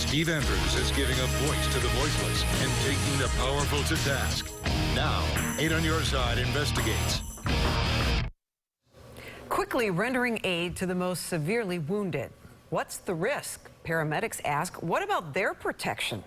Steve Andrews is giving a voice to the voiceless and taking the powerful to task. Now, 8 on Your Side investigates. Quickly rendering aid to the most severely wounded. What's the risk? Paramedics ask, what about their protection?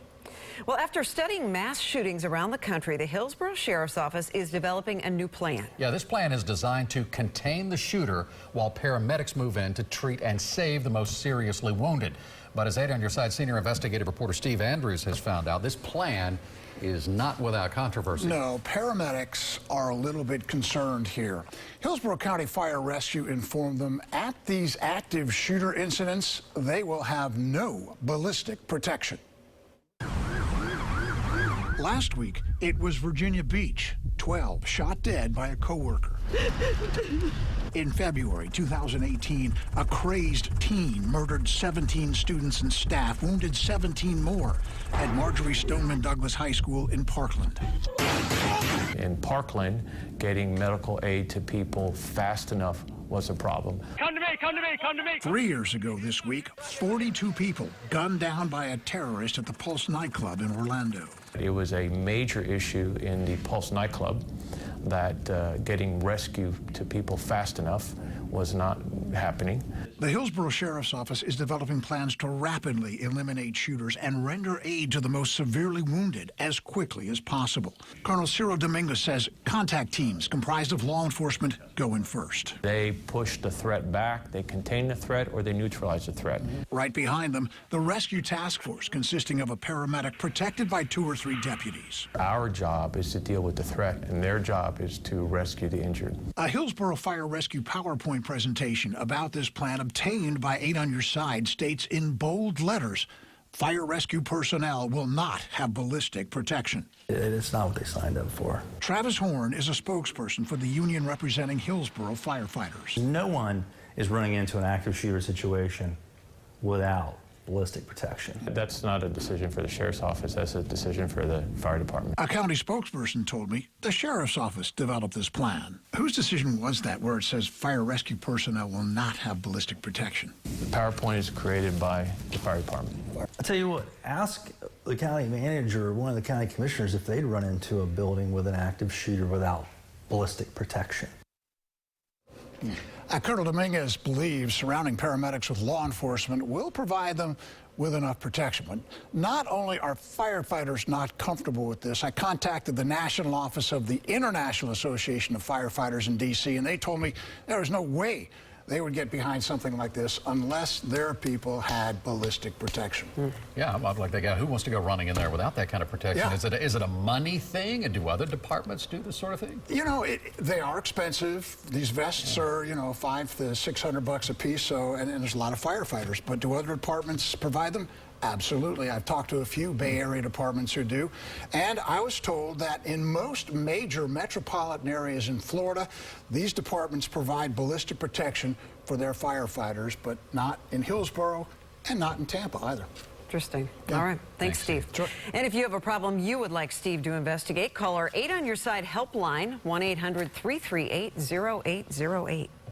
Well, after studying mass shootings around the country, the Hillsborough Sheriff's Office is developing a new plan. Yeah, this plan is designed to contain the shooter while paramedics move in to treat and save the most seriously wounded. But as 8 on Your Side senior investigative reporter Steve Andrews has found out, this plan is not without controversy. No, paramedics are a little bit concerned here. Hillsborough County Fire Rescue informed them at these active shooter incidents, they will have no ballistic protection. Last week, it was Virginia Beach, 12 shot dead by a coworker. In February 2018, a crazed teen murdered 17 students and staff, wounded 17 more at Marjorie Stoneman Douglas High School in Parkland. In Parkland, getting medical aid to people fast enough was a problem. Come to me, come to me, come to me. 3 years ago this week, 42 people gunned down by a terrorist at the Pulse nightclub in Orlando. It was a major issue in the Pulse nightclub that getting rescue to people fast enough was not happening. The Hillsborough Sheriff's Office is developing plans to rapidly eliminate shooters and render aid to the most severely wounded as quickly as possible. Colonel Cyril Dominguez says contact teams comprised of law enforcement go in first. They push the threat back, they contain the threat, or they neutralize the threat. Right behind them, the rescue task force consisting of a paramedic protected by 2 or 3 deputies. Our job is to deal with the threat, and their job is to rescue the injured. A Hillsborough Fire Rescue PowerPoint presentation about this plan obtained by 8 on Your Side states in bold letters, fire rescue personnel will not have ballistic protection. It's not what they signed up for. Travis Horn is a spokesperson for the union representing Hillsborough firefighters. No one is running into an active shooter situation without ballistic protection. That's not a decision for the sheriff's office, that's a decision for the fire department. A county spokesperson told me the sheriff's office developed this plan. Whose decision was that where it says fire rescue personnel will not have ballistic protection? The PowerPoint is created by the fire department. I'll tell you what, ask the county manager or one of the county commissioners if they'd run into a building with an active shooter without ballistic protection. Colonel Dominguez believes surrounding paramedics with law enforcement will provide them with enough protection. But not only are firefighters not comfortable with this, I contacted the national office of the International Association of Firefighters in D.C., and they told me there was no way they would get behind something like this unless their people had ballistic protection. Yeah, I'm like that guy. Who wants to go running in there without that kind of protection? Yeah. Is it a money thing? And do other departments do this sort of thing? You know, they are expensive. These vests are, you know, $500 to $600 a piece. So, and there's a lot of firefighters. But do other departments provide them? Absolutely. I've talked to a few Bay Area departments who do. And I was told that in most major metropolitan areas in Florida, these departments provide ballistic protection for their firefighters, but not in Hillsborough and not in Tampa either. Interesting. Yeah. All right. Thanks, Steve. Sure. And if you have a problem you would like Steve to investigate, call our 8 on Your Side helpline, 1-800-338-0808.